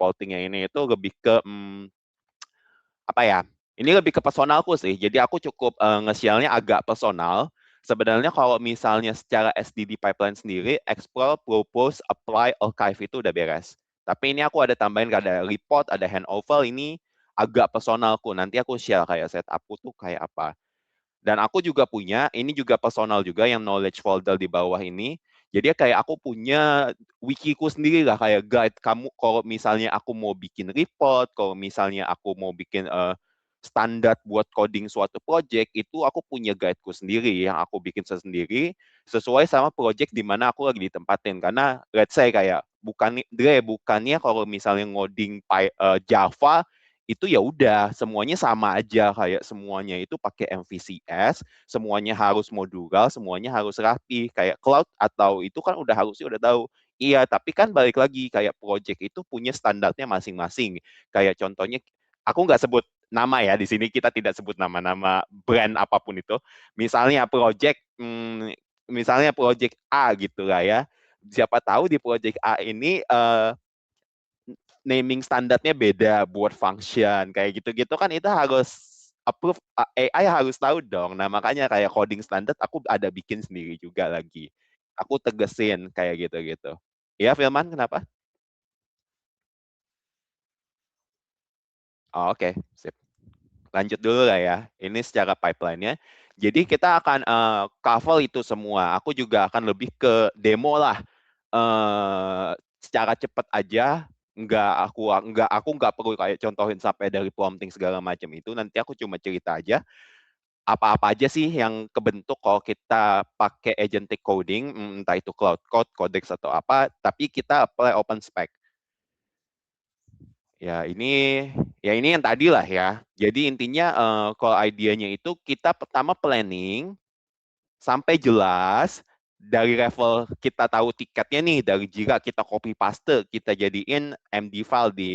reporting-nya ini itu lebih ke apa ya? Ini lebih ke personalku sih. Jadi aku cukup nge-share-nya agak personal. Sebenarnya kalau misalnya secara SDD pipeline sendiri, explore, propose, apply, archive itu udah beres. Tapi ini aku ada tambahin, ada report, ada handover, ini agak personalku. Nanti aku share kayak setupku tuh kayak apa. Dan aku juga punya, ini juga personal juga yang knowledge folder di bawah ini. Jadi kayak aku punya wikiku sendiri lah, kayak guide kamu kalau misalnya aku mau bikin report, kalau misalnya aku mau bikin standar buat coding suatu project, itu aku punya guideku sendiri yang aku bikin sendiri sesuai sama project di mana aku lagi ditempatin. Karena let's say kayak bukannya kalau misalnya ngoding Java itu ya udah semuanya sama aja, kayak semuanya itu pakai MVCS, semuanya harus modular, semuanya harus rapi, kayak cloud atau itu kan udah harusnya udah tahu. Iya, tapi kan balik lagi kayak project itu punya standarnya masing-masing. Kayak contohnya aku nggak sebut nama ya, di sini kita tidak sebut nama-nama brand apapun itu. Misalnya project A gitu lah ya. Siapa tahu di project A ini naming standarnya beda buat function kayak gitu-gitu kan, itu harus approve, AI harus tahu dong. Nah makanya kayak coding standard aku ada bikin sendiri juga lagi. Aku tegesin kayak gitu-gitu. Ya Firman, kenapa? Oh, oke, sip. Lanjut dulu lah ya. Ini secara pipeline-nya. Jadi kita akan cover itu semua. Aku juga akan lebih ke demo lah. Secara cepat aja, nggak perlu kayak contohin sampai dari prompting segala macam itu. Nanti aku cuma cerita aja apa-apa aja sih yang kebentuk kalau kita pakai agentic coding, entah itu cloud code, codex atau apa, tapi kita apply open spec. Ya ini yang tadi lah ya. Jadi intinya kalau idenya itu kita pertama planning sampai jelas dari level kita tahu tiketnya nih, dari jika kita copy paste, kita jadiin MD file di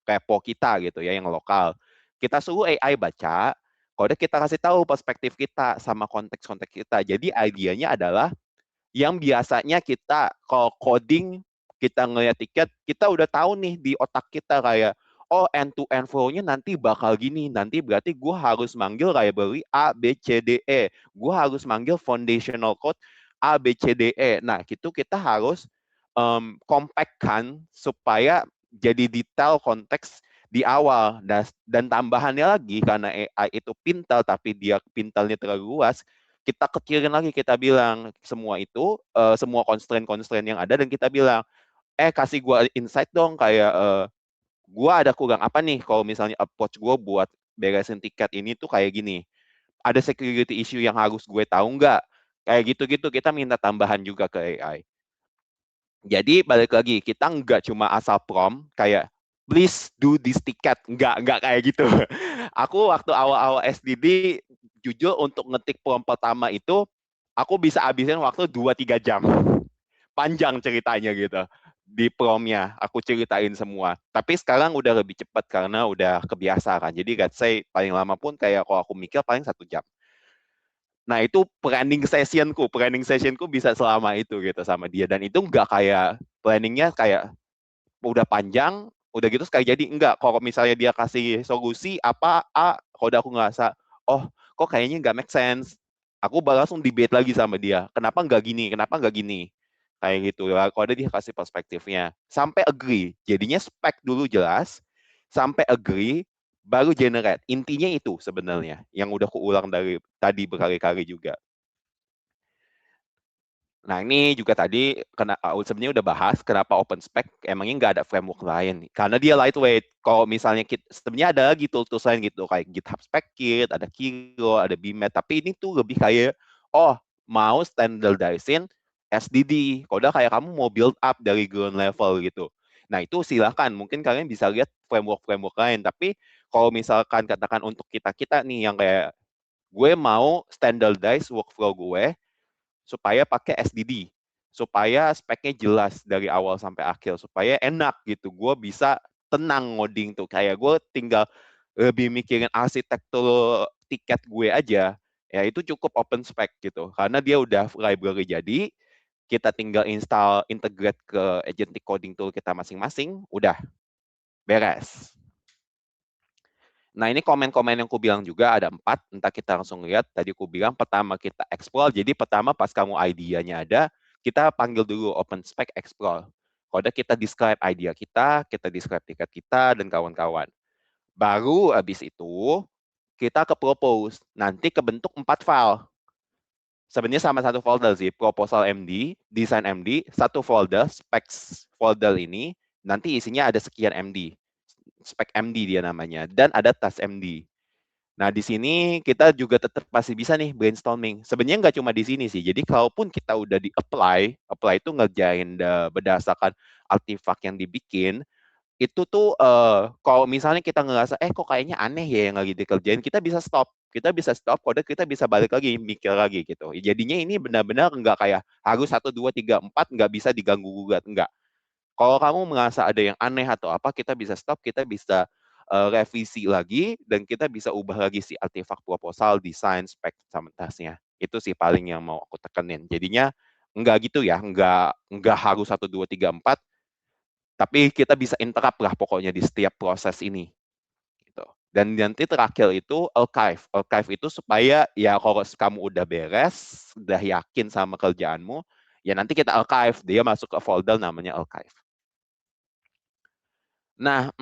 repo kita gitu ya, yang lokal. Kita suruh AI baca, kode kita kasih tahu perspektif kita sama konteks-konteks kita. Jadi idenya adalah yang biasanya kita kalau coding, kita ngeliat tiket, kita udah tahu nih di otak kita kayak, oh end to end flow-nya nanti bakal gini, nanti berarti gue harus manggil library A, B, C, D, E. Gue harus manggil foundational code A, B, C, D, E. Nah, gitu kita harus compactkan supaya jadi detail konteks di awal. Dan tambahannya lagi, karena AI itu pintar, tapi dia pintarnya terlalu luas, kita kecilin lagi, kita bilang semua itu, semua constraint-constraint yang ada, dan kita bilang, kasih gue insight dong, kayak gue ada kurang apa nih kalau misalnya approach gue buat beresin tiket ini tuh kayak gini. Ada security issue yang harus gue tahu nggak? Kayak gitu-gitu, kita minta tambahan juga ke AI. Jadi balik lagi, kita nggak cuma asal prompt kayak please do this ticket, nggak kayak gitu. Aku waktu awal-awal SDD, jujur untuk ngetik prompt pertama itu, aku bisa habisin waktu 2-3 jam. Panjang ceritanya gitu. Di promptnya, aku ceritain semua. Tapi sekarang udah lebih cepat karena udah kebiasa kan. Jadi let's say paling lama pun kayak kalau aku mikir paling 1 jam. Nah itu planning sessionku bisa selama itu gitu sama dia. Dan itu nggak kayak planningnya kayak udah panjang, udah gitu sekali jadi enggak. Kalau misalnya dia kasih solusi apa A, kalau aku ngerasa, oh kok kayaknya nggak make sense, aku bakal langsung debate lagi sama dia. Kenapa nggak gini? Kenapa nggak gini? Kayak gitu. Kalau ada dia kasih perspektifnya, sampai agree. Jadinya spek dulu jelas, sampai agree, baru generate. Intinya itu sebenarnya yang udah kuulang dari tadi berkali-kali juga. Nah, ini juga tadi sebenarnya udah bahas kenapa open spec emangnya nggak ada framework lain. Karena dia lightweight. Kalau misalnya sebenarnya ada lagi tools lain gitu, kayak GitHub Spec Kit, ada Kiro, ada Bmet. Tapi ini tuh lebih kayak, oh mau standardizing SDD. Kalau kayak kamu mau build up dari ground level gitu. Nah, itu silahkan. Mungkin kalian bisa lihat framework-framework lain. Tapi kalau misalkan katakan untuk kita-kita nih yang kayak, gue mau standardize workflow gue, supaya pakai SDD, supaya speknya jelas dari awal sampai akhir, supaya enak gitu. Gue bisa tenang ngoding tuh, kayak gue tinggal lebih mikirin arsitektur tiket gue aja, ya itu cukup open spec gitu, karena dia udah library jadi, kita tinggal install, integrate ke agentic coding tool kita masing-masing, udah. beres. Nah, ini komen-komen yang bilang juga ada 4, entah kita langsung lihat. Tadi bilang pertama kita explore, jadi pertama pas kamu idenya ada, kita panggil dulu open spec explore. Kode kita describe idea kita describe tiket kita, dan kawan-kawan. Baru habis itu, kita ke propose. Nanti kebentuk 4 file. Sebenarnya sama satu folder sih, proposal MD, desain MD, satu folder, specs folder ini, nanti isinya ada sekian MD. Spek MD dia namanya, dan ada task MD. Nah, di sini kita juga tetap masih bisa nih brainstorming. Sebenarnya nggak cuma di sini sih. Jadi, kalaupun kita udah apply itu ngerjain berdasarkan artifak yang dibikin, itu tuh kalau misalnya kita ngerasa, kok kayaknya aneh ya yang lagi dikerjain, kita bisa stop. Kita bisa stop, kode kita bisa balik lagi, mikir lagi gitu. Jadinya ini benar-benar nggak kayak harus 1, 2, 3, 4, nggak bisa diganggu-gugat. Nggak. Kalau kamu merasa ada yang aneh atau apa, kita bisa stop, kita bisa revisi lagi, dan kita bisa ubah lagi si artefak proposal, desain, spek, sama tasnya. Itu sih paling yang mau aku tekenin. Jadinya enggak gitu ya, enggak harus 1, 2, 3, 4, tapi kita bisa interrupt lah pokoknya di setiap proses ini. Gitu. Dan nanti terakhir itu archive. Archive itu supaya ya kalau kamu udah beres, udah yakin sama kerjaanmu, ya nanti kita archive. Dia masuk ke folder namanya archive. Nah,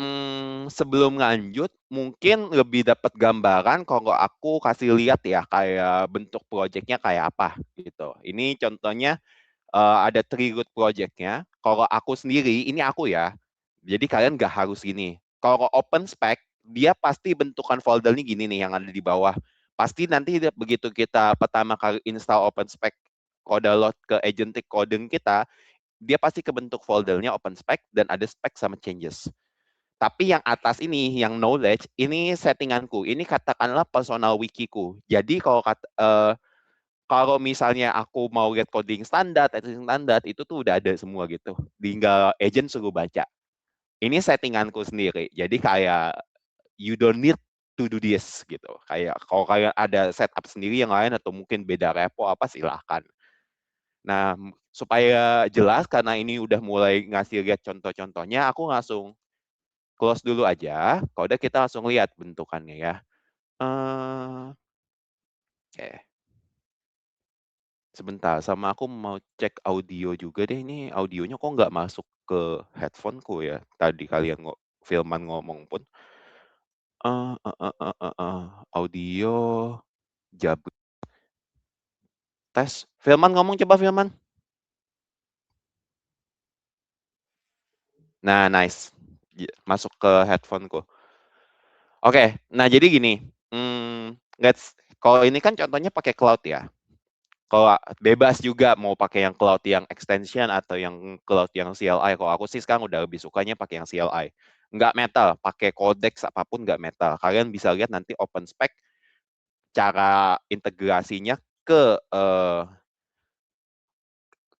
sebelum lanjut, mungkin lebih dapat gambaran kalau aku kasih lihat ya, kayak bentuk projeknya kayak apa, gitu. Ini contohnya, ada 3 root project-nya. Kalau aku sendiri, ini aku ya, jadi kalian nggak harus gini. Kalau open spec, dia pasti bentukan folder-nya gini nih yang ada di bawah. Pasti nanti begitu kita pertama kali install open spec, kode load ke agentic coding kita, dia pasti kebentuk foldernya open spec dan ada spec sama changes. Tapi yang atas ini, yang knowledge, ini settinganku. Ini katakanlah personal wikiku. Jadi kalau misalnya aku mau lihat coding standar, editing standar, itu tuh udah ada semua gitu. Tinggal agent suruh baca. Ini settinganku sendiri. Jadi kayak you don't need to do this gitu. Kayak kalau kalian ada setup sendiri yang lain atau mungkin beda repo apa silahkan. Nah, supaya jelas karena ini udah mulai ngasih lihat contoh-contohnya, aku langsung close dulu aja. Kalau udah kita langsung lihat bentukannya ya. Oke. Sebentar, sama aku mau cek audio juga deh. Ini audionya kok nggak masuk ke headphoneku ya. Tadi kalian Filman ngomong pun. Audio jabut tes. Filman ngomong coba Filman. Nah, nice. Masuk ke headphoneku. Oke, nah jadi gini. Kalau ini kan contohnya pakai cloud ya. Kalau bebas juga mau pakai yang cloud yang extension atau yang cloud yang CLI. Kalau aku sih sekarang udah lebih sukanya pakai yang CLI. Nggak metal, pakai codex apapun nggak metal. Kalian bisa lihat nanti open spec cara integrasinya ke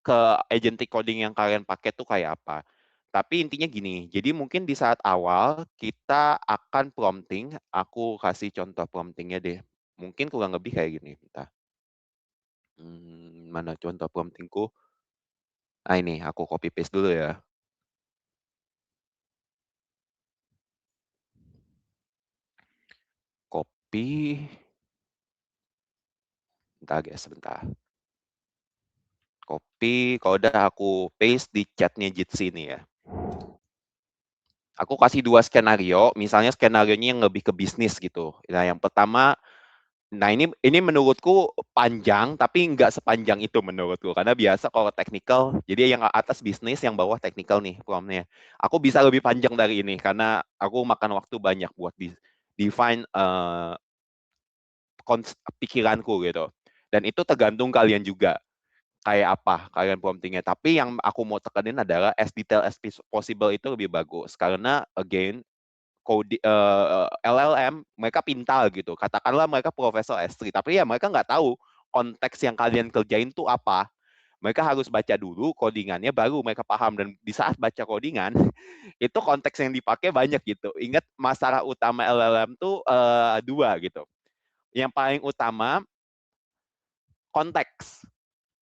ke agentic coding yang kalian pakai tuh kayak apa. Tapi intinya gini, jadi mungkin di saat awal kita akan prompting, aku kasih contoh promptingnya deh. Mungkin kurang lebih kayak gini. Bentar. Mana contoh promptingku? Ini aku copy paste dulu ya. Copy. Bentar guys, sebentar. Copy, kalau udah aku paste di chatnya Jitsi nih ya. Aku kasih 2 skenario, misalnya skenarionya yang lebih ke bisnis gitu. Nah, yang pertama, nah ini menurutku panjang, tapi nggak sepanjang itu menurutku. Karena biasa kalau technical, jadi yang atas bisnis, yang bawah technical nih prompt-nya. Aku bisa lebih panjang dari ini, karena aku makan waktu banyak buat define pikiranku gitu. Dan itu tergantung kalian juga kayak apa kalian promptingnya. Tapi yang aku mau tekenin adalah as detail as possible itu lebih bagus. Karena again, LLM mereka pintar gitu. Katakanlah mereka profesor S3, tapi ya mereka nggak tahu konteks yang kalian kerjain tuh apa. Mereka harus baca dulu codingannya, baru mereka paham. Dan di saat baca codingan, itu konteks yang dipakai banyak gitu. Ingat masalah utama LLM tuh 2 gitu. Yang paling utama, konteks.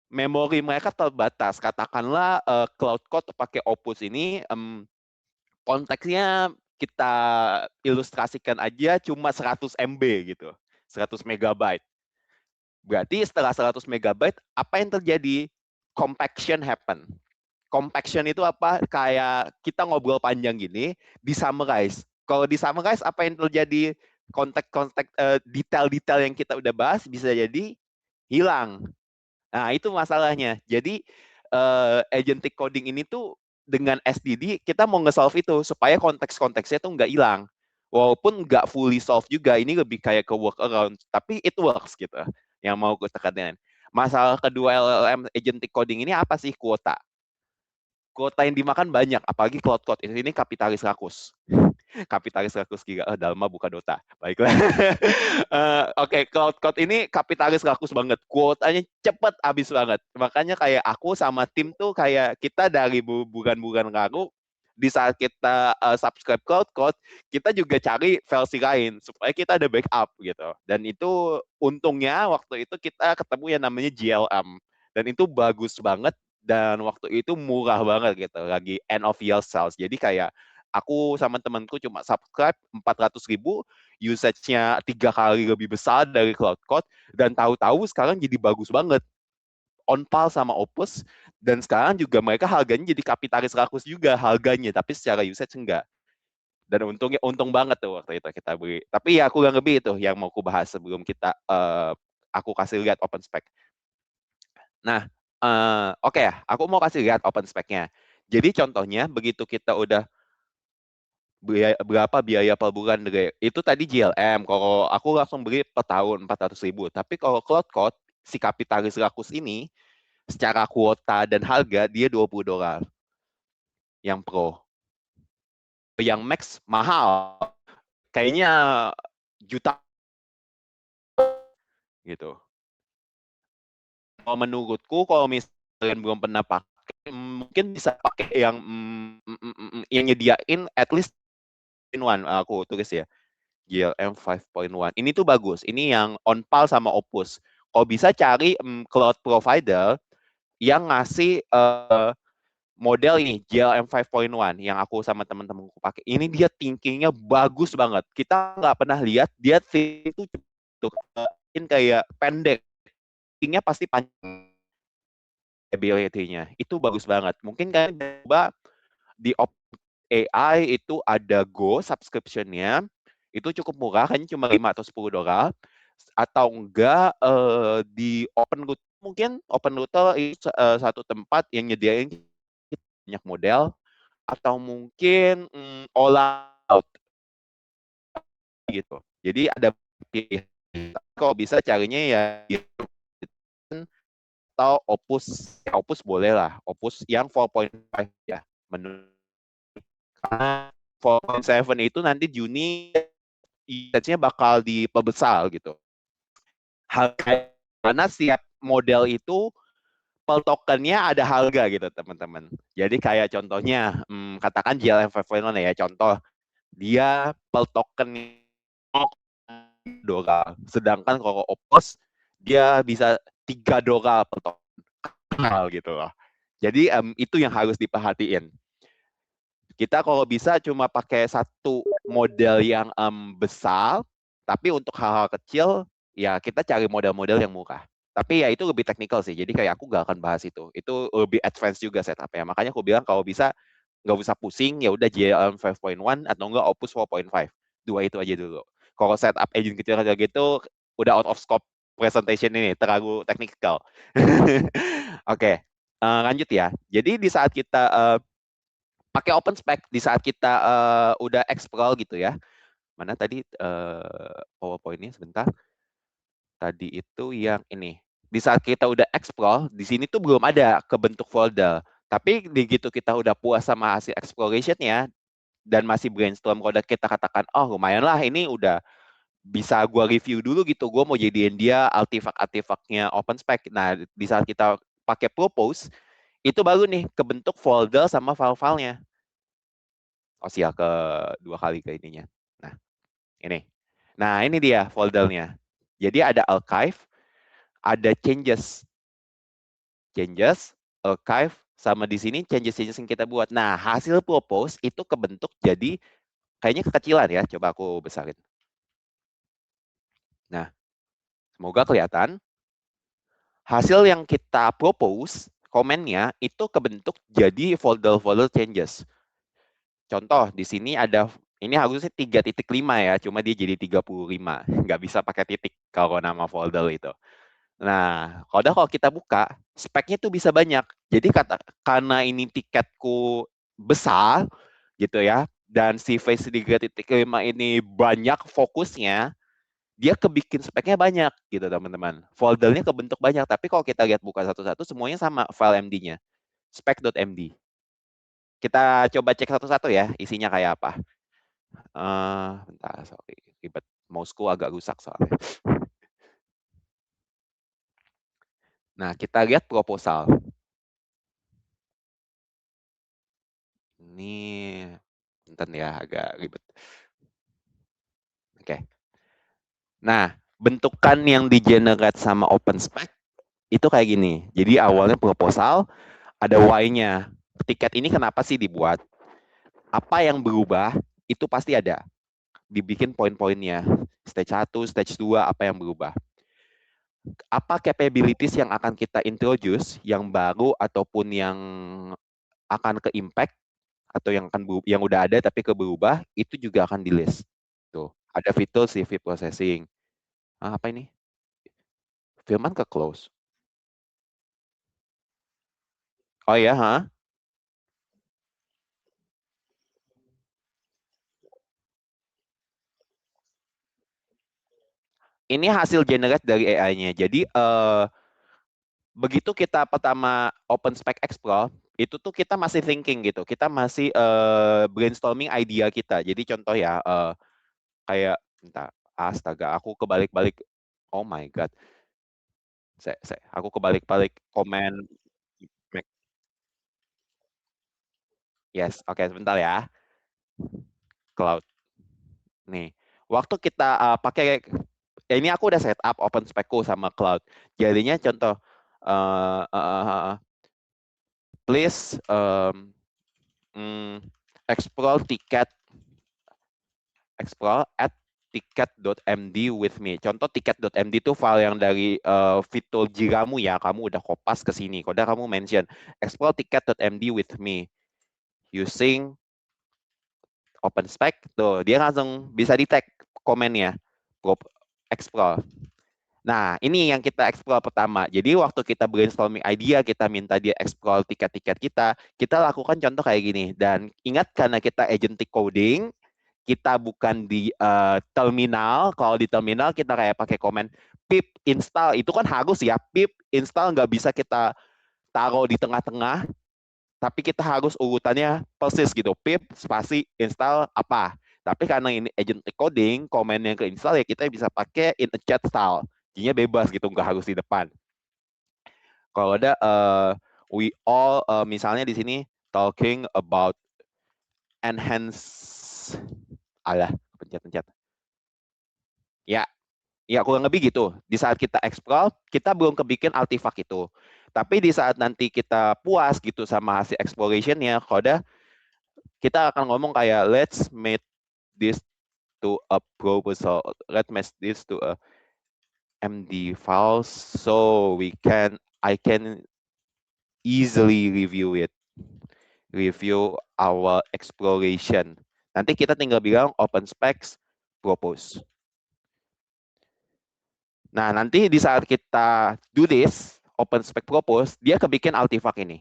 Memori mereka terbatas. Katakanlah Cloud Code pakai Opus ini konteksnya kita ilustrasikan aja cuma 100 MB gitu, 100 megabyte. Berarti setelah 100 megabyte, apa yang terjadi? Compaction happen. Compaction itu apa? Kayak kita ngobrol panjang gini, di-summarize. Kalau di-summarize, apa yang terjadi? Kontak-kontak detail-detail yang kita udah bahas bisa jadi hilang. Nah, itu masalahnya. Jadi, agentic coding ini tuh dengan SDD, kita mau nge-solve itu supaya konteks-konteksnya tuh nggak hilang. Walaupun nggak fully solve juga, ini lebih kayak ke workaround, tapi it works gitu. Yang mau gue tekanin. Masalah kedua LLM agentic coding ini apa sih? Kuota. Kuota yang dimakan banyak, apalagi cloud code. Ini kapitalis rakus. Kapitalis rakus giga. Dalma buka Dota. Baiklah. Oke, cloud code ini kapitalis rakus banget. Kuotanya cepet habis banget. Makanya kayak aku sama tim tuh kayak kita dari bukan lalu, di saat kita subscribe cloud code, kita juga cari versi lain supaya kita ada backup gitu. Dan itu untungnya waktu itu kita ketemu yang namanya GLM. Dan itu bagus banget dan waktu itu murah banget gitu, lagi end of year sales. Jadi kayak aku sama temanku cuma subscribe 400.000, usage-nya 3 kali lebih besar dari Cloud Code, dan tahu-tahu sekarang jadi bagus banget. On par sama Opus, dan sekarang juga mereka harganya jadi kapitalis rakus juga harganya, tapi secara usage enggak. Dan untungnya untung banget tuh waktu itu kita beli. Tapi ya kurang lebih itu yang mau aku bahas sebelum kita aku kasih lihat open spec. Nah, oke ya, aku mau kasih lihat open spec-nya. Jadi contohnya begitu kita udah berapa biaya per bulan, itu tadi GLM. Kalau aku langsung beli per tahun 400.000. Tapi kalau Cloud Code, si kapitalis rakus ini, secara kuota dan harga dia $20 yang pro. Yang max mahal, kayaknya juta gitu. Kalau menurutku, kalau misalnya kalian belum pernah pakai, mungkin bisa pakai yang nyediain at least in one. Aku tulis ya, GLM 5.1. Ini tuh bagus. Ini yang on par sama Opus. Kalau bisa cari cloud provider yang ngasih model ini GLM 5.1 yang aku sama teman-temanku pakai. Ini dia thinkingnya bagus banget. Kita nggak pernah lihat dia itu kayak pendek. Thinkingnya pasti panjang. Ability-nya itu bagus banget. Mungkin kalian coba di AI itu ada Go subscription-nya, itu cukup murah, hanya cuma 5 atau $10. Atau enggak di OpenRouter, mungkin OpenRouter itu satu tempat yang nyediain banyak model, atau mungkin Allout gitu. Jadi ada pilihan. Kalau bisa carinya ya atau Opus. Opus boleh lah. Opus yang 4.5 ya. Menurut karena 4.7 itu nanti Juni usage-nya bakal diperbesar gitu. Karena setiap model itu per tokennya ada harga gitu teman-teman. Jadi kayak contohnya, katakan GLM 5.1 ya, contoh dia per token $0. Sedangkan kalau Opus dia bisa $3 per token gitu loh. Jadi itu yang harus diperhatiin. Kita kalau bisa cuma pakai satu model yang besar, tapi untuk hal-hal kecil, ya kita cari model-model yang murah. Tapi ya itu lebih teknikal sih, jadi kayak aku gak akan bahas itu. Itu lebih advance juga setupnya. Makanya aku bilang kalau bisa nggak usah pusing, ya udah GLM 5.1 atau enggak Opus 4.5. Dua itu aja dulu. Kalau setup agent kecil-kecil gitu, udah out of scope presentation ini, terlalu teknikal. Oke, lanjut ya. Jadi di saat kita pakai open spec, di saat kita udah explore gitu ya. Mana tadi PowerPoint-nya sebentar. Tadi itu yang ini. Di saat kita udah explore, di sini tuh belum ada kebentuk folder. Tapi begitu kita udah puas sama hasil exploration-nya dan masih brainstorm, kalau kita katakan, oh lumayan lah ini udah bisa gua review dulu gitu, gua mau jadiin dia artifak-artifaknya open spec. Nah, di saat kita pakai propose, itu baru nih kebentuk folder sama file-filenya. Oh sial, ke dua kali ke ininya. Nah, ini. Nah, ini dia foldernya. Jadi ada archive, ada changes. Changes, archive, sama di sini changes-changes yang kita buat. Nah, hasil propose itu kebentuk jadi kayaknya kekecilan ya. Coba aku besarin. Nah, semoga kelihatan. Hasil yang kita propose, komennya itu kebentuk jadi folder-folder changes. Contoh, di sini ada, ini harusnya 3.5 ya, cuma dia jadi 35. Nggak bisa pakai titik kalau nama folder itu. Nah, kalau kita buka, speknya tuh bisa banyak. Jadi karena ini tiketku besar, gitu ya, dan si face 3.5 ini banyak fokusnya, dia kebikin speknya banyak gitu teman-teman. Foldernya kebentuk banyak, tapi kalau kita lihat buka satu-satu semuanya sama file MD-nya, spec.md. Kita coba cek satu-satu ya, isinya kayak apa. Bentar, sorry, ribet. Mouseku agak rusak soalnya. Nah, kita lihat proposal. Ini, bentar ya, agak ribet. Oke. Nah, bentukan yang di-generate sama OpenSpec itu kayak gini. Jadi awalnya proposal, ada why-nya. Tiket ini kenapa sih dibuat? Apa yang berubah, itu pasti ada. Dibikin poin-poinnya. Stage 1, stage 2, apa yang berubah. Apa capabilities yang akan kita introduce, yang baru ataupun yang akan ke impact, atau yang udah ada tapi ke berubah, itu juga akan di list. Tuh, ada fitur CV processing. Apa ini? Firman ke close. Oh ya, ha? Ini hasil generate dari AI-nya. Jadi begitu kita pertama open spec explore, itu tuh kita masih thinking gitu. Kita masih brainstorming idea kita. Jadi contoh ya, kayak entah, astaga, aku kebalik-balik. Oh my god. Aku kebalik-balik komen. Yes, oke, sebentar ya. Cloud. Nih, waktu kita pakai, ini aku udah setup OpenSpec-ku sama cloud. Jadinya contoh, uh, uh, uh, please explore tiket, explore at ticket.md with me. Contoh ticket.md itu file yang dari fitur Jiramu ya, kamu udah kopas ke sini. Kalau kamu mention explore ticket.md with me using OpenSpec, tuh dia langsung bisa di tag komennya, explore. Nah, ini yang kita explore pertama. Jadi waktu kita brainstorming idea, kita minta dia explore tiket-tiket kita lakukan contoh kayak gini. Dan ingat, karena kita agentic coding, kita bukan di terminal. Kalau di terminal kita kayak pakai komen pip install, itu kan harus ya, pip install nggak bisa kita taruh di tengah-tengah, tapi kita harus urutannya persis gitu, pip spasi install apa. Tapi karena ini agentic coding, komen yang ke install ya kita bisa pakai in a chat style, jadinya bebas gitu, nggak harus di depan. Kalau ada we all misalnya di sini talking about enhance, alah, pencet-pencet. Ya, ya kurang lebih gitu. Di saat kita explore, kita belum kebikin artifak itu. Tapi di saat nanti kita puas gitu sama hasil exploration-nya, kalau kita akan ngomong kayak let's make this to a proposal, let's make this to a MD file so I can easily review our exploration. Nanti kita tinggal bilang open specs propose. Nah, nanti di saat kita do this, open spec propose, dia kebikin artifak ini.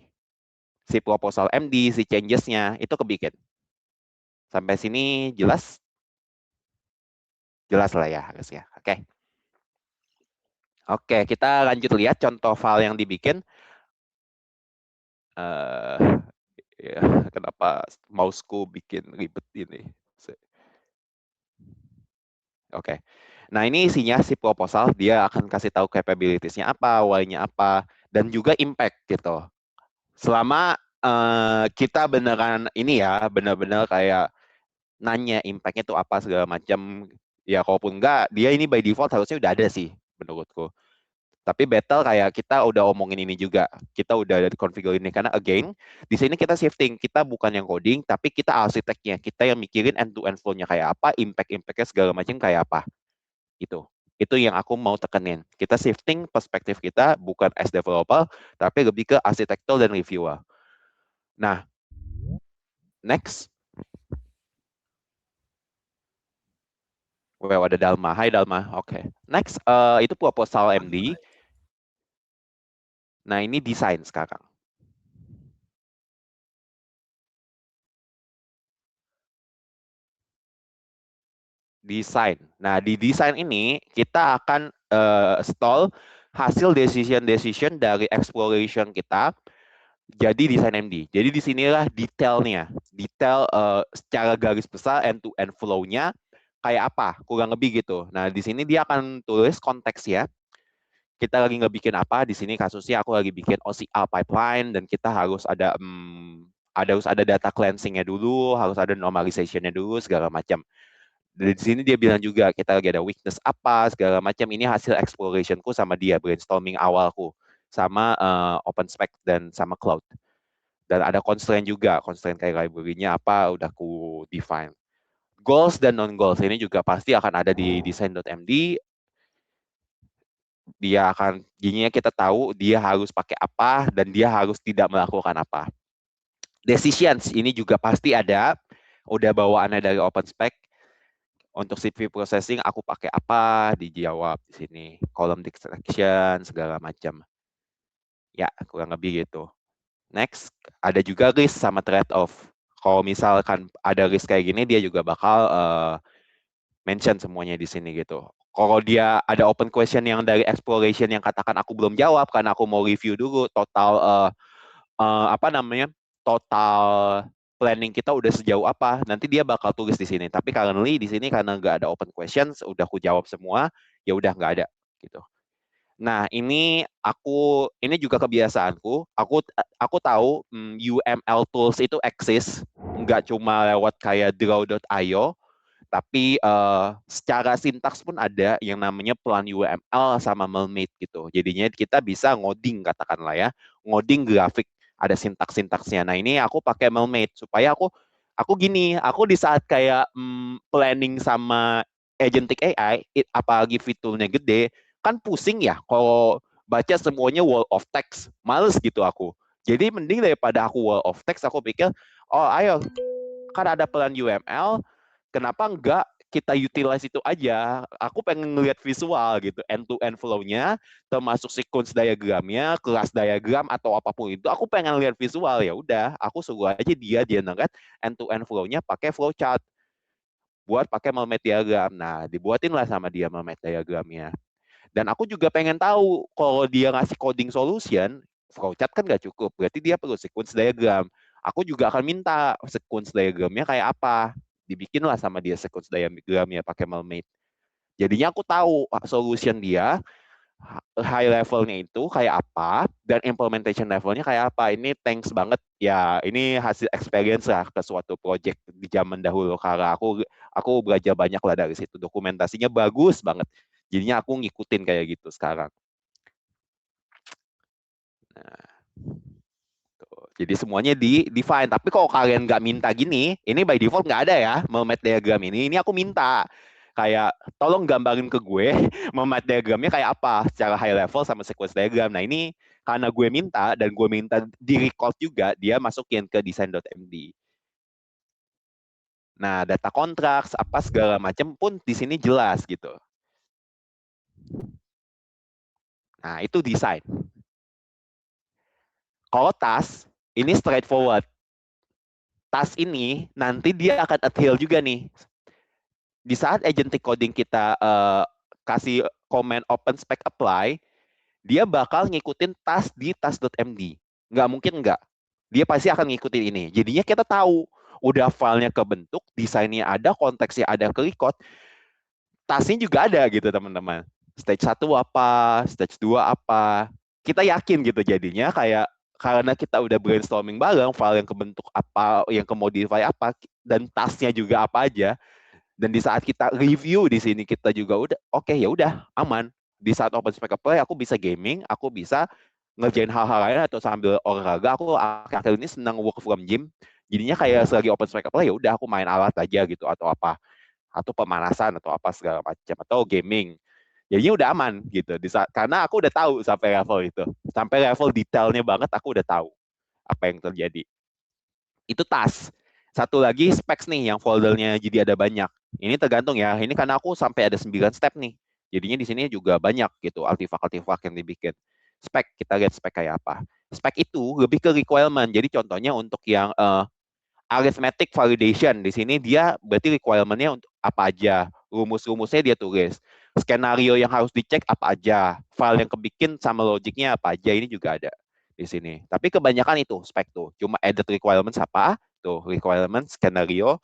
Si proposal MD, si changes-nya, itu kebikin. Sampai sini jelas? Jelas lah ya, harusnya. Oke. Oke, kita lanjut lihat contoh file yang dibikin. Ya, kenapa mouseku bikin ribet ini? Oke. Nah, ini isinya si proposal, dia akan kasih tahu capabilities-nya apa, why-nya apa, dan juga impact gitu. Selama kita beneran ini ya, benar-benar kayak nanya impact-nya itu apa segala macam. Ya, kalaupun enggak, dia ini by default harusnya udah ada sih, menurutku. Tapi battle kayak kita udah omongin ini juga. Kita udah configure ini karena again di sini kita shifting, kita bukan yang coding tapi kita arsiteknya. Kita yang mikirin end to end flow-nya kayak apa, impact-impactnya segala macam kayak apa. Gitu. Itu yang aku mau tekenin. Kita shifting perspektif kita bukan as developer tapi lebih ke arsitektur dan reviewer. Nah, next. Wow, ada Dalma. Hai Dalma. Oke. Okay. Next, itu proposal MD. Nah, ini desain sekarang. Desain. Nah, di desain ini kita akan stall hasil decision dari exploration kita jadi desain MD. Jadi di sinilah detailnya. Detail secara garis besar end-to-end flow-nya kayak apa, kurang lebih gitu. Nah, di sini dia akan tulis konteks ya. Kita lagi ngebikin apa, di sini kasusnya aku lagi bikin OCR pipeline, dan kita harus ada data cleansing-nya dulu, harus ada normalization-nya dulu, segala macam. Dari sini dia bilang juga kita lagi ada weakness apa segala macam. Ini hasil explorationku sama dia, brainstorming awalku sama OpenSpec dan sama Cloud. Dan ada constraint juga, constraint kayak library-nya apa udah ku define. Goals dan non goals ini juga pasti akan ada di design.md. Dia akan gininya kita tahu dia harus pakai apa dan dia harus tidak melakukan apa. Decisions ini juga pasti ada, udah bawaannya dari OpenSpec. Untuk CV processing aku pakai apa, dijawab di sini. Column extraction segala macam. Ya, kurang lebih gitu. Next, ada juga risk sama trade-off. Kalau misalkan ada risk kayak gini, dia juga bakal mention semuanya di sini gitu. Kalau dia ada open question yang dari exploration yang katakan aku belum jawab karena aku mau review dulu total apa namanya, total planning kita udah sejauh apa, nanti dia bakal tulis di sini. Tapi currently di sini karena nggak ada open questions, udah aku jawab semua, ya udah nggak ada gitu. Nah, ini juga kebiasaanku. Aku tahu UML tools itu eksis, nggak cuma lewat kayak draw.io, tapi secara sintaks pun ada yang namanya plan UML sama Mermaid gitu. Jadinya kita bisa ngoding katakanlah ya, ngoding grafik ada sintaks-sintaksnya. Nah, ini aku pakai Mermaid supaya aku gini, aku di saat kayak planning sama agentic AI, apalagi fiturnya gede, kan pusing ya kalau baca semuanya wall of text, males gitu aku. Jadi mending daripada aku wall of text, aku pikir, oh ayo, kan ada plan UML, kenapa enggak kita utilize itu aja. Aku pengen ngelihat visual gitu, end-to-end flow-nya, termasuk sequence diagramnya, kelas diagram atau apapun itu. Aku pengen lihat visual, ya udah. Aku suruh aja dia generate end-to-end flow-nya pakai flowchart. Buat pakai Mermaid diagram. Nah, dibuatin lah sama dia Mermaid diagramnya. Dan aku juga pengen tahu kalau dia ngasih coding solution, flowchart kan nggak cukup. Berarti dia perlu sequence diagram. Aku juga akan minta sequence diagramnya kayak apa. Dibikin lah sama dia sequence diagramnya pakai Mermaid. Jadinya aku tahu solution dia high levelnya itu kayak apa dan implementation levelnya kayak apa. Ini thanks banget ya. Ini hasil experience lah ke suatu project di zaman dahulu karena aku belajar banyak lah dari situ. Dokumentasinya bagus banget. Jadinya aku ngikutin kayak gitu sekarang. Nah, jadi semuanya di define. Tapi kalau kalian nggak minta gini, ini by default nggak ada ya Mermaid diagram ini. Ini aku minta kayak tolong gambarin ke gue Mermaid diagramnya kayak apa secara high level sama sequence diagram. Nah ini karena gue minta dan gue minta di record juga, dia masukin ke design.md. Nah data kontrak apa segala macam pun di sini jelas gitu. Nah itu desain. Kalau task ini straightforward. Task ini nanti dia akan adhere juga nih. Di saat agentic coding kita kasih command open spec apply, dia bakal ngikutin task di task.md. Nggak mungkin nggak. Dia pasti akan ngikutin ini. Jadinya kita tahu, udah filenya kebentuk, desainnya ada, konteksnya ada ke record, tasknya juga ada gitu teman-teman. Stage 1 apa, stage 2 apa. Kita yakin gitu jadinya kayak karena kita udah brainstorming bareng, file yang kebentuk apa, yang kemodify apa, dan tasknya juga apa aja. Dan di saat kita review di sini kita juga udah oke, ya udah aman. di saat OpenSpec apply aku bisa gaming, aku bisa ngerjain hal-hal lain atau sambil olahraga. Aku akhir-akhir ini senang work from gym. Jadinya kayak selagi OpenSpec apply ya udah aku main alat aja gitu atau apa, atau pemanasan atau apa segala macam atau gaming. Jadinya udah aman gitu di saat, karena aku udah tahu sampai level itu. Sampai level detailnya banget aku udah tahu apa yang terjadi. Itu tas. Satu lagi specs nih yang foldernya jadi ada banyak. Ini tergantung ya. Ini karena aku sampai ada 9 step nih. Jadinya di sini juga banyak gitu artifak-artifak yang dibikin. Spek, kita lihat spek kayak apa. Spek itu lebih ke requirement. Jadi contohnya untuk yang arithmetic validation, di sini dia berarti requirement-nya untuk apa aja. Rumus-rumusnya dia tulis. Skenario yang harus dicek apa aja. File yang kebikin sama logiknya apa aja, ini juga ada di sini. Tapi kebanyakan itu spek tuh. Cuma added requirements apa? Tuh, requirement, skenario,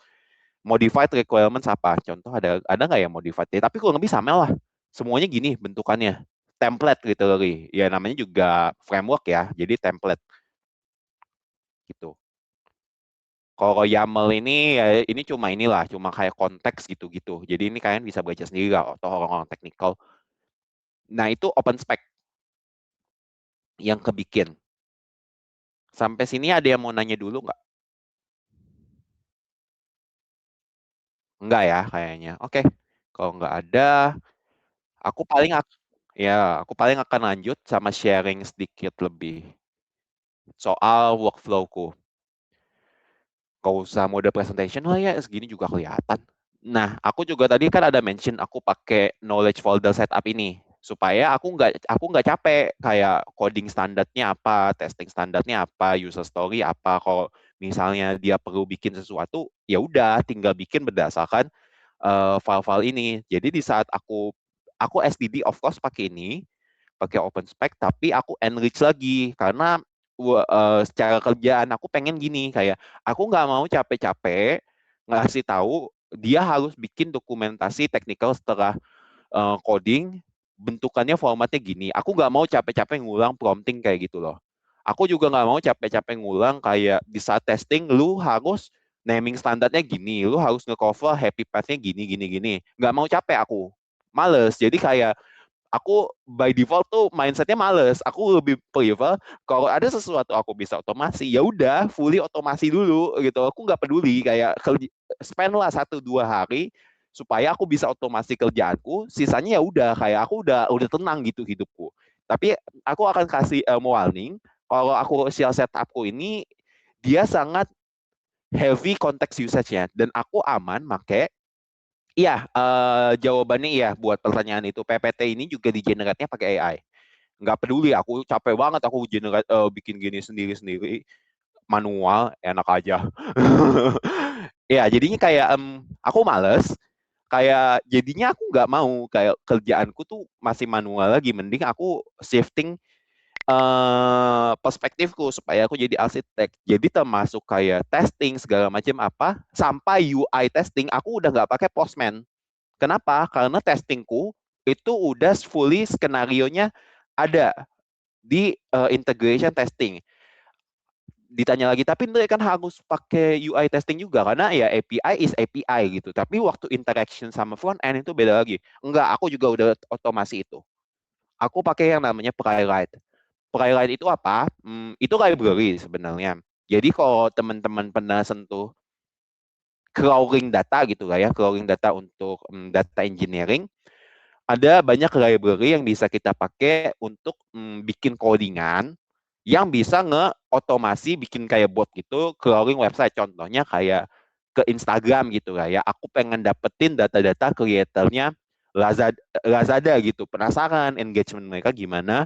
modified requirements apa? Contoh ada nggak yang modified? Ya, tapi kurang lebih sama lah. Semuanya gini bentukannya. Template literally. Ya namanya juga framework ya. Jadi template gitu. Kalau YAML ini ya ini cuma inilah, cuma kayak konteks gitu-gitu. Jadi ini kalian bisa baca sendiri lah atau orang-orang teknikal. Nah, itu open spec yang kebikin. Sampai sini ada yang mau nanya dulu nggak? Enggak ya kayaknya. Oke. Kalau nggak ada, aku paling aku paling akan lanjut sama sharing sedikit lebih soal workflow-ku. Gak usah mode presentation lah ya, segini juga kelihatan. Nah, aku juga tadi kan ada mention aku pakai knowledge folder setup ini supaya aku nggak capek kayak coding standarnya apa, testing standarnya apa, user story apa. Kalau misalnya dia perlu bikin sesuatu, ya udah tinggal bikin berdasarkan file-file ini. Jadi di saat aku SDD of course pakai ini, pakai OpenSpec, tapi aku enrich lagi karena secara kerjaan aku pengen gini kayak aku nggak mau capek-capek ngasih tahu dia harus bikin dokumentasi technical setelah coding bentukannya formatnya gini. Aku nggak mau capek-capek ngulang prompting kayak gitu loh. Aku juga nggak mau capek-capek ngulang kayak di saat testing lu harus naming standarnya gini, lu harus nge-cover happy path-nya gini gini gini. Nggak mau capek aku. Males. Jadi kayak aku by default tuh mindsetnya males. Aku lebih prefer kalau ada sesuatu aku bisa otomasi, ya udah fully otomasi dulu gitu. Aku nggak peduli kayak spend lah 1-2 hari supaya aku bisa otomasi kerjaanku. Sisanya ya udah kayak aku udah tenang gitu hidupku. Tapi aku akan kasih warning kalau aku shell setupku ini dia sangat heavy context usage-nya dan aku aman make. Iya, jawabannya iya buat pertanyaan itu. PPT ini juga di-generate-nya pakai AI. Nggak peduli, aku capek banget aku bikin gini sendiri-sendiri, manual, enak aja. Ya, jadinya kayak aku males, kayak jadinya aku nggak mau kayak kerjaanku tuh masih manual lagi. Mending aku shifting perspektifku supaya aku jadi arsitek. Jadi termasuk kayak testing segala macam apa, sampai UI testing aku udah nggak pakai Postman. Kenapa? Karena testingku itu udah fully skenario-nya ada di integration testing. Ditanya lagi, tapi itu kan harus pakai UI testing juga karena ya API is API gitu. Tapi waktu interaction sama front end itu beda lagi. Enggak, aku juga udah otomasi itu. Aku pakai yang namanya Playwright. Playwright itu apa? Itu library sebenarnya. Jadi kalau teman-teman pernah sentuh crawling data gitu lah ya, crawling data untuk data engineering, ada banyak library yang bisa kita pakai untuk bikin codingan yang bisa nge-otomasi bikin kayak bot gitu crawling website. Contohnya kayak ke Instagram gitu lah ya. Aku pengen dapetin data-data creatornya Lazada gitu. Penasaran engagement mereka gimana,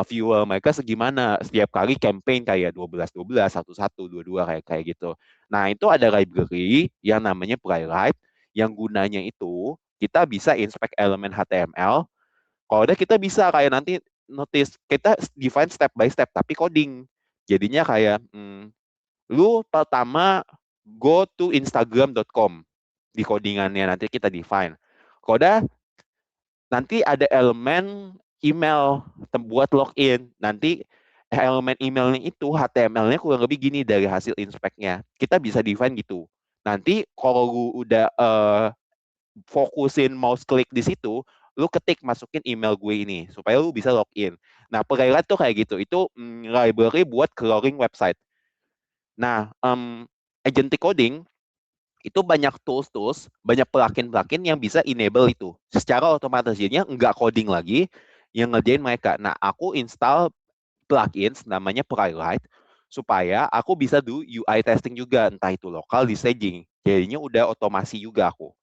viewer mereka segimana. Setiap kali campaign kayak 12-12, 1-1, 2-2 kayak kayak gitu. Nah, itu ada library yang namanya Playwright yang gunanya itu kita bisa inspect elemen HTML. Kalau udah kita bisa kayak nanti notice kita define step by step tapi coding. Jadinya kayak lu pertama go to instagram.com di codingannya nanti kita define. Kalau udah nanti ada elemen email buat login. Nanti elemen emailnya itu HTML-nya kurang lebih gini dari hasil inspect-nya. Kita bisa define gitu. Nanti kalau lu udah fokusin mouse click di situ, lu ketik masukin email gue ini supaya lu bisa login. Nah, Playwright tuh kayak gitu. Itu library buat crawling website. Nah, agentic coding itu banyak tools-tools, banyak plugin-plugin yang bisa enable itu. Secara otomatis jadinya nggak coding lagi yang ngerjain mereka. Nah, aku install plugins namanya Playwright supaya aku bisa do UI testing juga, entah itu lokal di staging. Jadinya udah otomasi juga aku.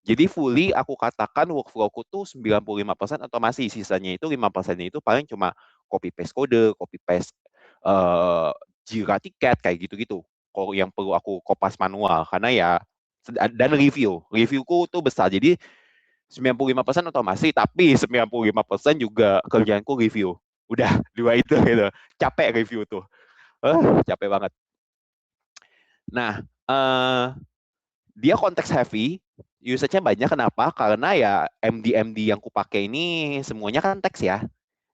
Jadi fully aku katakan workflow-ku tuh 95% otomasi, sisanya itu 5%-nya itu paling cuma copy paste kode, copy paste Jira tiket kayak gitu-gitu. Kalau yang perlu aku kopas manual karena ya dan reviewku tuh besar. Jadi 95% otomasi tapi 95% juga kerjaanku review. Udah dua itu gitu. Capek review tuh. Capek banget. Nah, dia konteks heavy, usage-nya banyak. Kenapa? Karena ya MD-MD yang kupakai ini semuanya kan teks ya.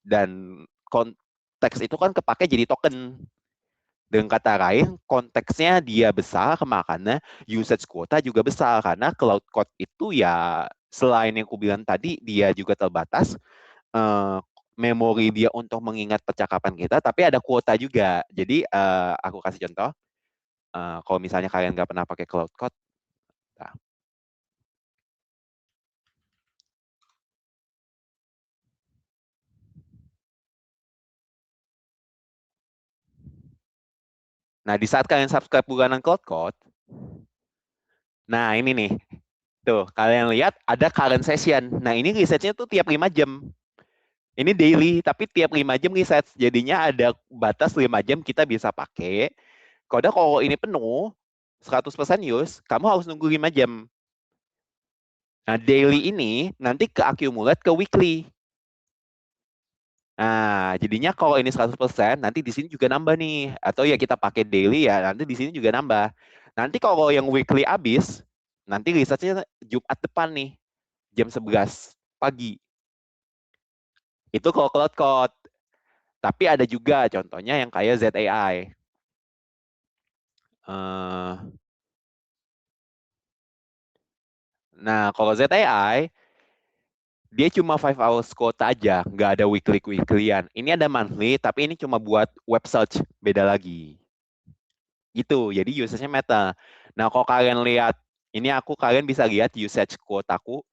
Dan konteks itu kan kepake jadi token. Dengan kata lain, konteksnya dia besar, makanya usage quota juga besar. Karena Cloud Code itu ya selain yang aku bilang tadi, dia juga terbatas. Memori dia untuk mengingat percakapan kita, tapi ada kuota juga. Jadi aku kasih contoh. Kalau misalnya kalian nggak pernah pakai Cloud Code, nah, nah, di saat kalian subscribe bulanan Cloud Code, nah ini nih, tuh kalian lihat ada current session. Nah ini research-nya tuh tiap 5 jam. Ini daily, tapi tiap 5 jam research. Jadinya ada batas 5 jam kita bisa pakai. Kalau ini penuh, 100% use, kamu harus nunggu 5 jam. Nah daily ini nanti ke accumulate ke weekly. Nah, jadinya kalau ini 100%, nanti di sini juga nambah nih. Atau ya kita pakai daily ya, nanti di sini juga nambah. Nanti kalau yang weekly habis, nanti research-nya Jumat depan nih, jam 11 pagi. Itu kalau Cloud Code. Tapi ada juga contohnya yang kayak ZAI. Nah, kalau ZAI, dia cuma 5 hours quota aja, nggak ada weekly-weeklyan. Ini ada monthly, tapi ini cuma buat web search, beda lagi. Gitu, jadi usage-nya meta. Nah, kalau kalian lihat, ini kalian bisa lihat usage quote aku,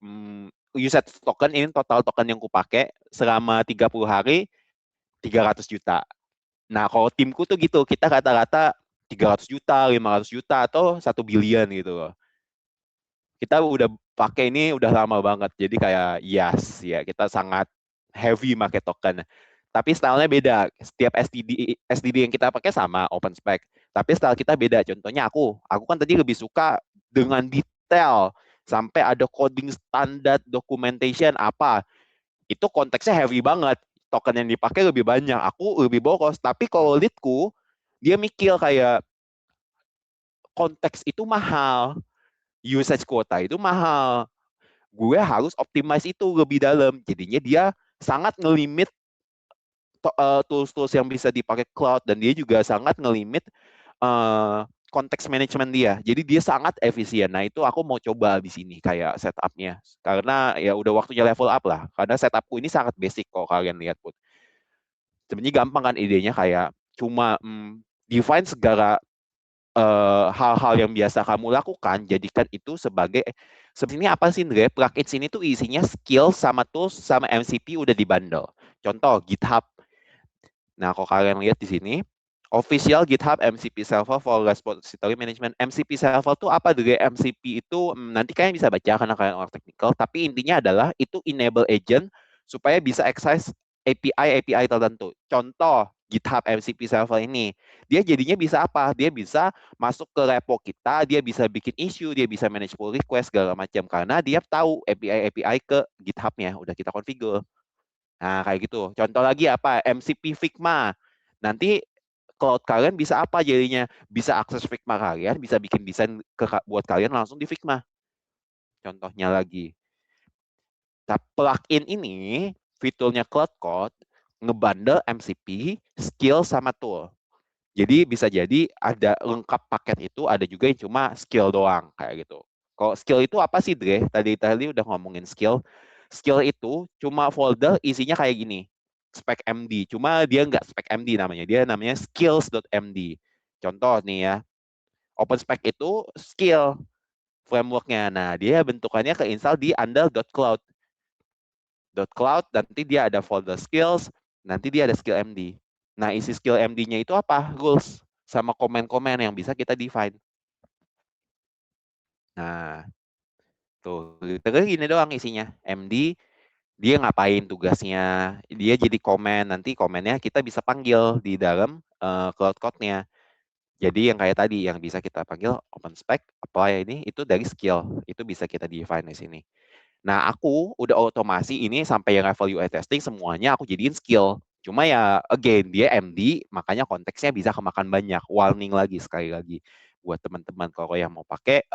usage token, ini total token yang kupakai selama 30 hari, 300 juta. Nah, kalau timku tuh gitu, kita rata-rata 300 juta, 500 juta, atau 1 billion gitu loh. Kita udah pakai ini udah lama banget, jadi kayak yes, ya kita sangat heavy pakai token. Tapi stylenya beda. Setiap SDD yang kita pakai sama open spec. Tapi style kita beda. Contohnya aku kan tadi lebih suka dengan detail sampai ada coding standar, documentation apa. Itu konteksnya heavy banget. Token yang dipakai lebih banyak. Aku lebih boros. Tapi kalau leadku, dia mikir kayak konteks itu mahal, usage quota itu mahal. Gue harus optimize itu lebih dalam. Jadinya dia sangat ngelimit tools-tools yang bisa dipakai cloud, dan dia juga sangat ngelimit konteks management dia. Jadi dia sangat efisien. Nah itu aku mau coba di sini kayak setupnya. Karena ya udah waktunya level up lah. Karena setupku ini sangat basic kok kalian lihat pun. Sebenarnya gampang kan idenya, kayak cuma define segala hal-hal yang biasa kamu lakukan, jadikan itu sebagai sebenarnya apa sih Andre? Plugin sini tuh isinya skill sama tools sama MCP udah dibundle. Contoh GitHub. Nah, kalau kalian lihat di sini, official GitHub MCP server for repository management. MCP server itu apa? Dari MCP itu nanti kalian bisa baca karena kalian orang technical, tapi intinya adalah itu enable agent supaya bisa access API tertentu. Contoh GitHub MCP server ini, dia jadinya bisa apa? Dia bisa masuk ke repo kita, dia bisa bikin issue, dia bisa manage pull request segala macam karena dia tahu API ke GitHub-nya udah kita configure. Nah, kayak gitu. Contoh lagi apa? MCP Figma. Nanti cloud kalian bisa apa jadinya? Bisa akses Figma kalian, bisa bikin desain buat kalian langsung di Figma. Contohnya lagi. Nah, plugin ini, fiturnya Cloud Code, ngebundle MCP, skill, sama tool. Jadi bisa jadi ada lengkap paket itu, ada juga yang cuma skill doang, kayak gitu. Kalau skill itu apa sih, Dre? Tadi udah ngomongin skill. Skill itu cuma folder isinya kayak gini, spec MD. Cuma dia nggak spec MD namanya, dia namanya skills.md. Contoh nih ya, OpenSpec itu skill frameworknya. Nah, dia bentukannya keinstall di andal.cloud. .cloud, nanti dia ada folder skills, nanti dia ada skill MD. Nah, isi skill MD-nya itu apa? Rules sama komen-komen yang bisa kita define. Nah, tuh, gini doang isinya. MD, dia ngapain tugasnya, dia jadi komen, nanti komennya kita bisa panggil di dalam cloud code-nya. Jadi yang kayak tadi, yang bisa kita panggil OpenSpec, apply ini, itu dari skill. Itu bisa kita define di sini. Nah, aku udah otomasi ini sampai yang level UI testing semuanya aku jadiin skill. Cuma ya, again, dia MD, makanya konteksnya bisa kemakan banyak. Warning lagi, sekali lagi. Buat teman-teman kalau yang mau pakai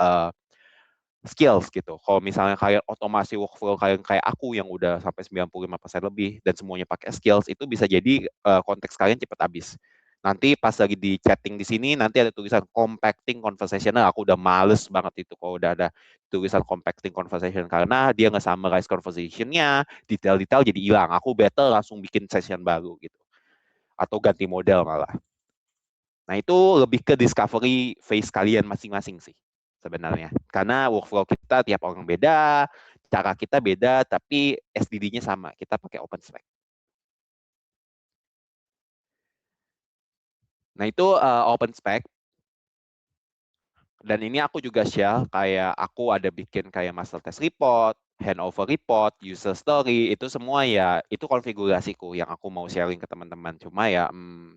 skills gitu. Kalau misalnya kayak otomasi workflow kayak aku yang udah sampai 95% lebih dan semuanya pakai skills, itu bisa jadi konteks kalian cepat habis. Nanti pas lagi di chatting di sini, nanti ada tulisan compacting conversational. Aku udah males banget itu kalau udah ada tulisan compacting conversation karena dia nge-summarize conversation-nya, detail-detail jadi hilang. Aku better langsung bikin session baru gitu. Atau ganti model malah. Nah, itu lebih ke discovery phase kalian masing-masing sih sebenarnya. Karena workflow kita tiap orang beda, cara kita beda, tapi SDD-nya sama. Kita pakai OpenSpec. Nah, itu OpenSpec. Dan ini aku juga share, kayak aku ada bikin kayak master test report, handover report, user story, itu semua ya, itu konfigurasiku yang aku mau sharing ke teman-teman. Cuma ya,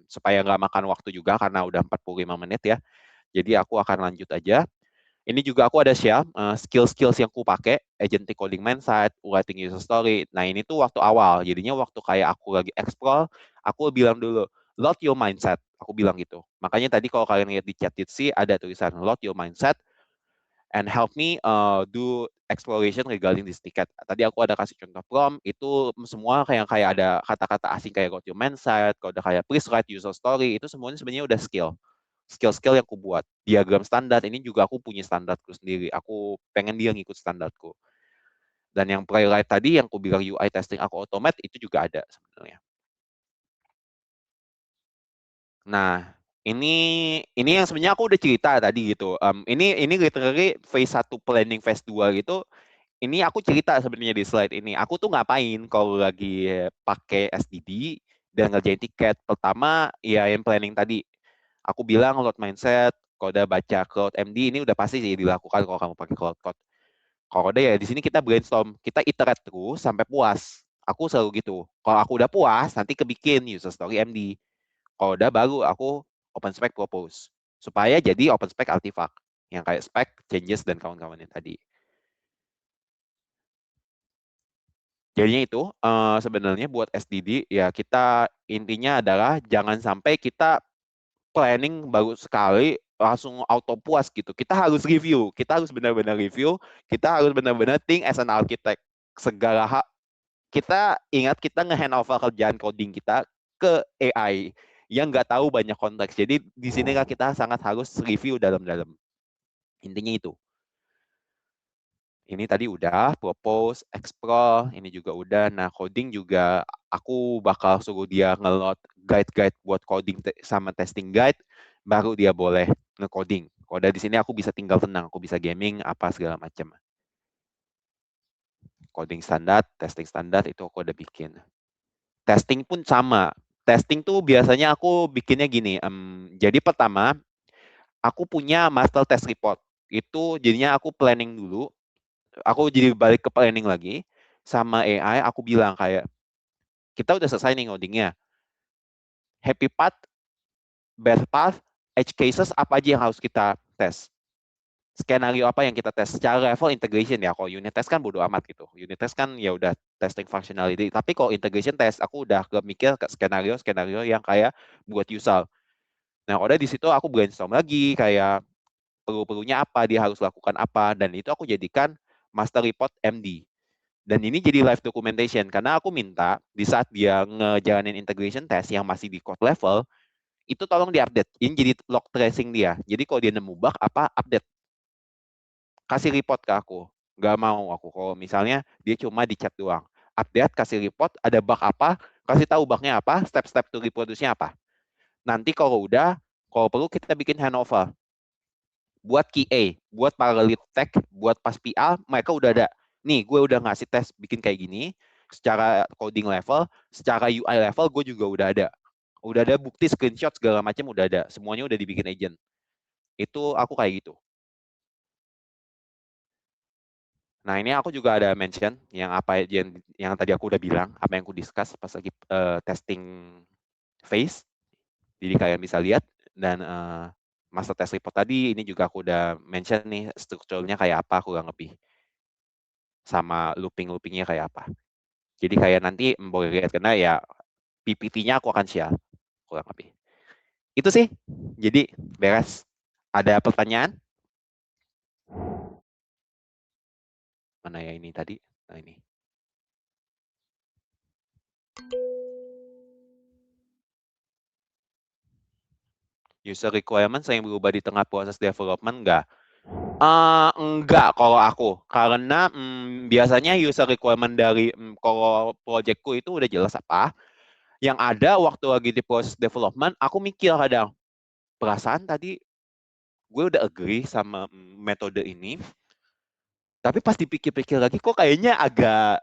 supaya nggak makan waktu juga, karena udah 45 menit ya. Jadi aku akan lanjut aja. Ini juga aku ada share skill-skills yang aku pakai, agentic coding mindset, writing user story. Nah, ini tuh waktu awal. Jadinya waktu kayak aku lagi explore, aku bilang dulu, load your mindset. Aku bilang gitu. Makanya tadi kalau kalian lihat di chat sih ada tulisan load your mindset and help me do exploration regarding this ticket. Tadi aku ada kasih contoh prompt, itu semua kayak ada kata-kata asing kayak load your mindset, kalau ada kayak please write user story, itu semuanya sebenarnya udah skill-skill yang aku buat. Diagram standar, ini juga aku punya standarku sendiri. Aku pengen dia ngikut standarku. Dan yang playwright tadi, yang aku bilang UI testing aku automate, itu juga ada sebenarnya. Nah, ini yang sebenarnya aku udah cerita tadi gitu. Ini literally phase 1 planning, phase 2 gitu. Ini aku cerita sebenarnya di slide ini. Aku tuh ngapain kalau lagi pakai SDD dan ngerjain tiket. Pertama, ya yang planning tadi. Aku bilang load mindset, kalau udah baca Cloud MD ini udah pasti sih dilakukan kalau kamu pakai Cloud Code. Kalau udah ya di sini kita brainstorm, kita iterate terus sampai puas. Aku selalu gitu. Kalau aku udah puas, nanti kebikin user story MD. Kalau udah baru aku OpenSpec propose. Supaya jadi OpenSpec artifact. Yang kayak spec, changes, dan kawan-kawannya tadi. Jadinya itu sebenarnya buat SDD ya kita intinya adalah jangan sampai kita planning baru sekali langsung auto puas gitu. Kita harus review, kita harus benar-benar review, kita harus benar-benar think as an architect. Segala hak kita ingat kita nge-handover kerjaan coding kita ke AI yang nggak tahu banyak konteks. Jadi di sini kita sangat harus review dalam-dalam. Intinya itu. Ini tadi udah, propose, explore, ini juga udah. Nah, coding juga aku bakal suruh dia nge-load guide-guide buat coding sama testing guide, baru dia boleh nge-coding. Kalau dari sini aku bisa tinggal tenang, aku bisa gaming, apa segala macam. Coding standar, testing standar, itu aku udah bikin. Testing pun sama. Testing tuh biasanya aku bikinnya gini, jadi pertama, aku punya master test report. Itu jadinya aku planning dulu, aku jadi balik ke planning lagi sama AI, aku bilang kayak kita udah selesai nih ngodingnya, happy path, bad path, edge cases apa aja yang harus kita tes, skenario apa yang kita tes secara level integration ya. Kalau unit test kan bodo amat gitu, unit test kan ya udah testing functionality, tapi kalau integration test aku udah mikir ke skenario yang kayak buat user. Nah udah di situ aku brainstorm lagi kayak perlu-perlunya apa, dia harus lakukan apa, dan itu aku jadikan master report MD. Dan ini jadi live documentation, karena aku minta di saat dia ngejalanin integration test yang masih di code level, itu tolong diupdate. Ini jadi log tracing dia. Jadi kalau dia nemu bug, apa, update. Kasih report ke aku. Nggak mau aku kalau misalnya dia cuma di chat doang. Update, kasih report, ada bug apa, kasih tahu bugnya apa, step-step to reproduce-nya apa. Nanti kalau udah, kalau perlu kita bikin handover. Buat QA, buat para lead tech, buat pas PR, mereka udah ada. Nih, gue udah ngasih tes bikin kayak gini, secara coding level, secara UI level, gue juga udah ada. Udah ada bukti screenshot segala macam udah ada. Semuanya udah dibikin agent. Itu aku kayak gitu. Nah, ini aku juga ada mention yang apa yang tadi aku udah bilang, apa yang aku discuss pas lagi testing phase. Jadi kalian bisa lihat dan master test report tadi ini juga aku udah mention nih strukturnya kayak apa kurang lebih sama looping-loopingnya kayak apa. Jadi kayak nanti boleh lihat karena ya PPT-nya aku akan share kurang lebih. Itu sih. Jadi beres. Ada pertanyaan? Mana ya ini tadi? Nah ini. User requirement yang berubah di tengah proses development enggak? Enggak kalau aku. Karena biasanya user requirement dari kalau projectku itu udah jelas apa. Yang ada waktu lagi di proses development, aku mikir kadang, perasaan tadi gue udah agree sama metode ini, tapi pas dipikir-pikir lagi kok kayaknya agak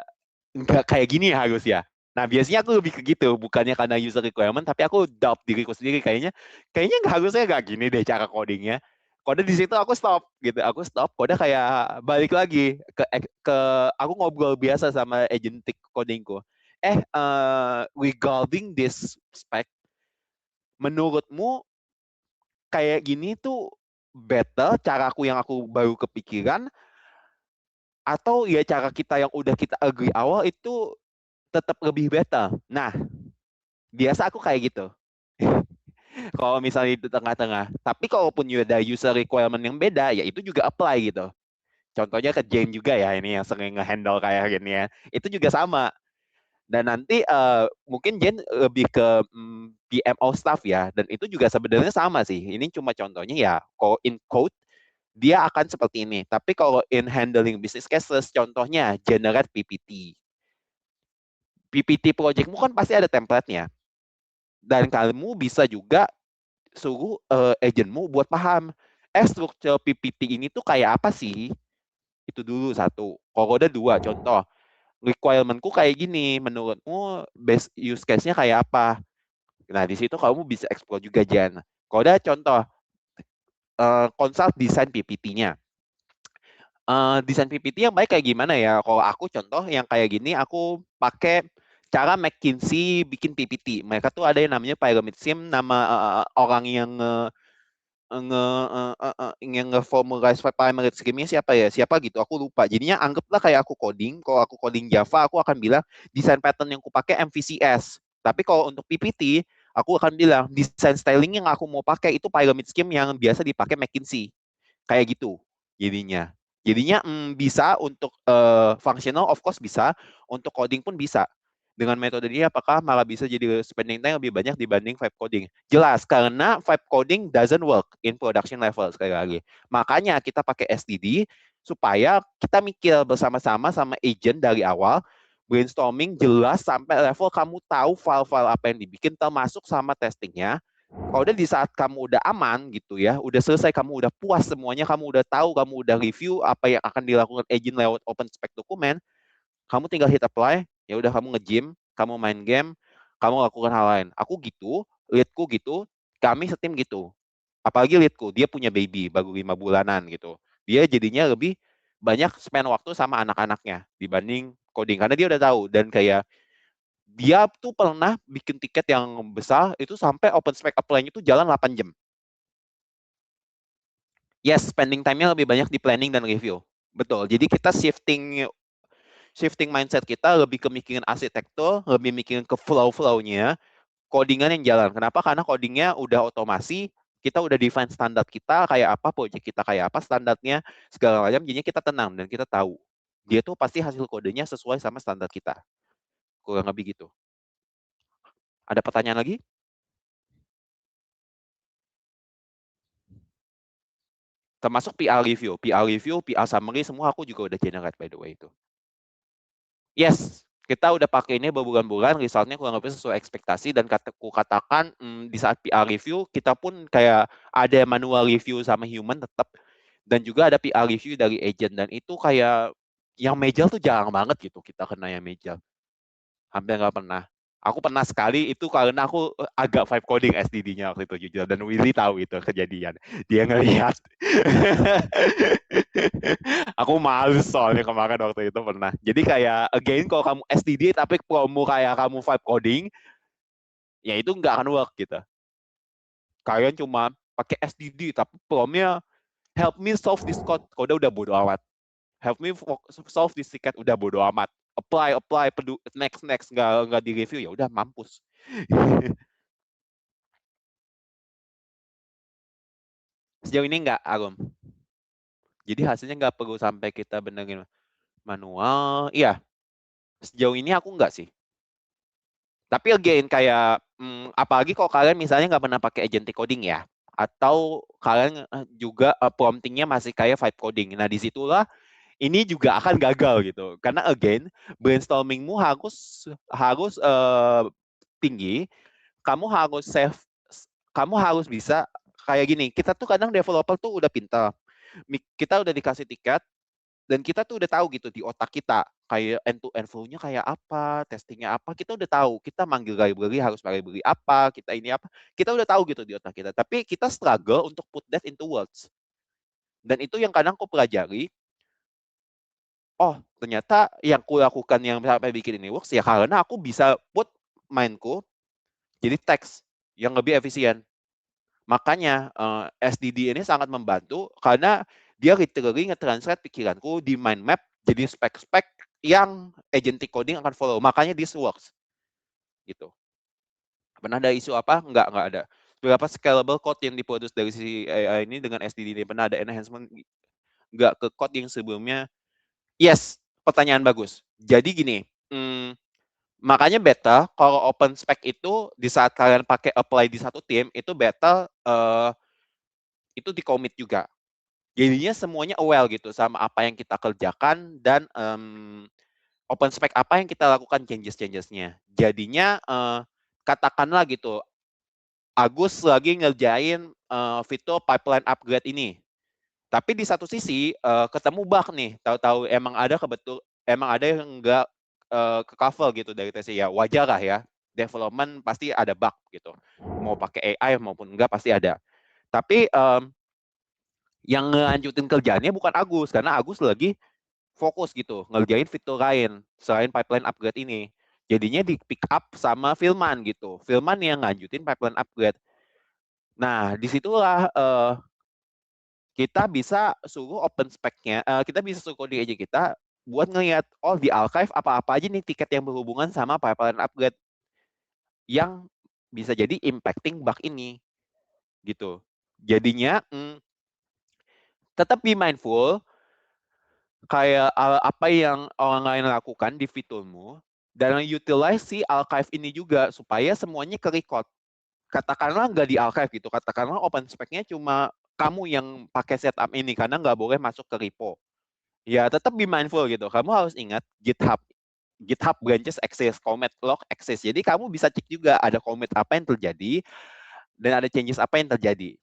nggak kayak gini ya harus ya. Nah biasanya aku lebih ke gitu, bukannya karena user requirement, tapi aku doubt diriku sendiri kayaknya nggak harusnya nggak gini deh cara codingnya. Kode di situ aku stop gitu, aku stop. Kode kayak balik lagi ke aku ngobrol biasa sama agentic codingku. Regarding this spec, menurutmu kayak gini tuh better caraku yang aku baru kepikiran atau ya cara kita yang udah kita agree awal itu tetap lebih better. Nah, biasa aku kayak gitu. Kalau misalnya di tengah-tengah. Tapi kalaupun ada user requirement yang beda, ya itu juga apply gitu. Contohnya ke Jane juga ya, ini yang sering nge-handle kayak gini ya. Itu juga sama. Dan nanti mungkin Jane lebih ke PMO staff ya. Dan itu juga sebenarnya sama sih. Ini cuma contohnya ya, kalau in code, dia akan seperti ini. Tapi kalau in handling business cases, contohnya generate PPT. PPT projectmu kan pasti ada template-nya. Dan kamu bisa juga suruh agentmu buat paham, struktur PPT ini tuh kayak apa sih? Itu dulu satu. Kalau udah dua, contoh, requirementku kayak gini, menurutmu best use case-nya kayak apa? Nah, di situ kamu bisa explore juga, Jan. Kalau udah contoh, consult desain PPT-nya. Desain PPT yang baik kayak gimana ya? Kalau aku contoh yang kayak gini, aku pakai cara McKinsey bikin PPT. Mereka tuh ada yang namanya pyramid scheme, nama orang yang yang nge-formalize primary scheme-nya siapa ya? Siapa gitu, aku lupa. Jadinya anggaplah kayak aku coding, kalau aku coding Java, aku akan bilang desain pattern yang aku pakai MVCS. Tapi kalau untuk PPT, aku akan bilang desain styling yang aku mau pakai itu pyramid scheme yang biasa dipakai McKinsey. Kayak gitu jadinya. Jadinya bisa untuk functional of course bisa, untuk coding pun bisa. Dengan metode ini apakah malah bisa jadi spending time lebih banyak dibanding vibe coding? Jelas, karena vibe coding doesn't work in production level sekali lagi. Makanya kita pakai SDD supaya kita mikir bersama-sama sama agent dari awal, brainstorming jelas sampai level kamu tahu file-file apa yang dibikin termasuk sama testingnya. Kalau udah di saat kamu udah aman gitu ya, udah selesai, kamu udah puas semuanya, kamu udah tahu, kamu udah review apa yang akan dilakukan agent lewat open spec dokumen, kamu tinggal hit apply, ya udah kamu nge-gym, kamu main game, kamu lakukan hal lain. Aku gitu, leadku gitu, kami setim gitu. Apalagi leadku, dia punya baby baru 5 bulanan gitu. Dia jadinya lebih banyak spend waktu sama anak-anaknya dibanding coding karena dia udah tahu dan kayak dia tuh pernah bikin tiket yang besar itu sampai open spec apply-nya itu jalan 8 jam. Yes, spending time-nya lebih banyak di planning dan review. Betul. Jadi kita shifting shifting mindset kita lebih ke mikirin arsitektur, lebih mikirin ke flow-flow-nya, codingan yang jalan. Kenapa? Karena codingnya udah otomasi, kita udah define standar kita kayak apa, project kita kayak apa, standarnya segala macam, jadinya kita tenang dan kita tahu. Dia tuh pasti hasil kodenya sesuai sama standar kita. Kurang lebih gitu. Ada pertanyaan lagi? Termasuk PR review, PR summary, semua aku juga udah generate by the way itu. Yes, kita udah pakai ini berbulan-bulan, resultnya kurang lebih sesuai ekspektasi, dan katakan di saat PR review, kita pun kayak ada manual review sama human tetap, dan juga ada PR review dari agent, dan itu kayak yang major tuh jarang banget gitu kita kena yang major. Hampir nggak pernah. Aku pernah sekali itu karena aku agak vibe coding SDD-nya waktu itu jujur, dan Willy tahu itu kejadian. Dia ngelihat. Aku males soalnya kemarin waktu itu pernah. Jadi kayak again kalau kamu SDD tapi promo kayak kamu vibe coding, ya itu nggak akan work gitu. Kalian cuma pakai SDD tapi promnya help me solve this code, kode udah bodo amat. Help me solve this ticket, udah bodo amat. Apply, next, nggak di review, ya udah mampus. Sejauh ini nggak, Arum. Jadi hasilnya nggak perlu sampai kita benerin manual. Iya, sejauh ini aku nggak sih. Tapi again kayak apalagi kalau kalian misalnya nggak pernah pakai agentic coding ya, atau kalian juga promptingnya masih kayak vibe coding. Nah disitulah ini juga akan gagal gitu. Karena again brainstormingmu harus harus tinggi. Kamu harus save, kamu harus bisa kayak gini. Kita tuh kadang developer tuh udah pintar. Kita udah dikasih tiket, dan kita tuh udah tahu gitu di otak kita kayak end to end flow-nya kayak apa, testingnya apa, kita udah tahu. Kita manggil library harus library apa, kita ini apa, kita udah tahu gitu di otak kita. Tapi kita struggle untuk put that into words. Dan itu yang kadang aku pelajari. Oh, ternyata yang aku lakukan yang sampai bikin ini works ya karena aku bisa put mindku jadi teks yang lebih efisien. Makanya SDD ini sangat membantu karena dia literally nge-translate pikiranku di mind map jadi spek-spek yang agentic coding akan follow. Makanya this works. Gitu. Pernah ada isu apa? Enggak ada. Berapa scalable code yang diproduce dari si AI ini dengan SDD ini? Pernah ada enhancement? Enggak ke code yang sebelumnya? Yes, pertanyaan bagus. Jadi gini, makanya better kalau open spec itu di saat kalian pakai apply di satu tim, itu better itu di commit juga. Jadinya semuanya aware gitu sama apa yang kita kerjakan, dan open spec apa yang kita lakukan changes-changesnya. Jadinya katakanlah gitu, Agus lagi ngerjain fitur pipeline upgrade ini. Tapi di satu sisi ketemu bug nih, tahu-tahu emang ada yang enggak ke cover gitu dari TC, ya wajar lah ya. Development pasti ada bug gitu. Mau pakai AI maupun enggak pasti ada. Tapi yang ngelanjutin kerjaannya bukan Agus, karena Agus lagi fokus gitu ngerjain fitur lain selain pipeline upgrade ini. Jadinya di pick up sama Filman gitu. Filman yang lanjutin pipeline upgrade. Nah, disitulah kita bisa suruh open spec-nya, kita bisa suruh di aja kita buat ngelihat, oh di archive apa-apa aja nih tiket yang berhubungan sama pipeline upgrade yang bisa jadi impacting bug ini gitu. Jadinya tetap be mindful kayak apa yang orang lain lakukan di fiturmu, dan utilize si archive ini juga supaya semuanya ke record. Katakanlah nggak di archive gitu, katakanlah open spec-nya cuma kamu yang pakai setup ini karena nggak boleh masuk ke repo. Ya tetap be mindful gitu. Kamu harus ingat GitHub branches access, commit log access. Jadi kamu bisa cek juga ada commit apa yang terjadi dan ada changes apa yang terjadi.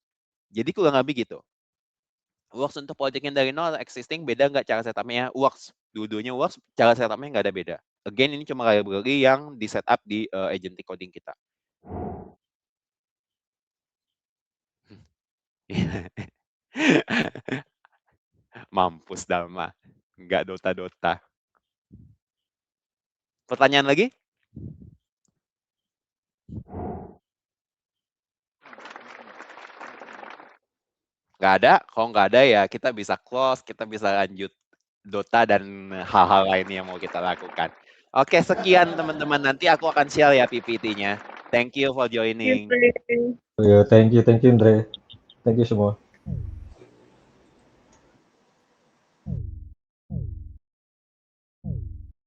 Jadi kurang lebih gitu. Works untuk project yang dari nol, existing beda nggak cara setupnya? Works, dua-duanya works, cara setupnya nggak ada beda. Again ini cuma library yang di setup di agentic coding kita. Mampus Dama, nggak Dota. Pertanyaan lagi? Nggak ada. Kalau nggak ada ya kita bisa close, kita bisa lanjut Dota dan hal-hal lain yang mau kita lakukan. Oke, sekian teman-teman. Nanti aku akan share ya PPT-nya. Thank you for joining. Ya, thank you Indre. Thank you semua.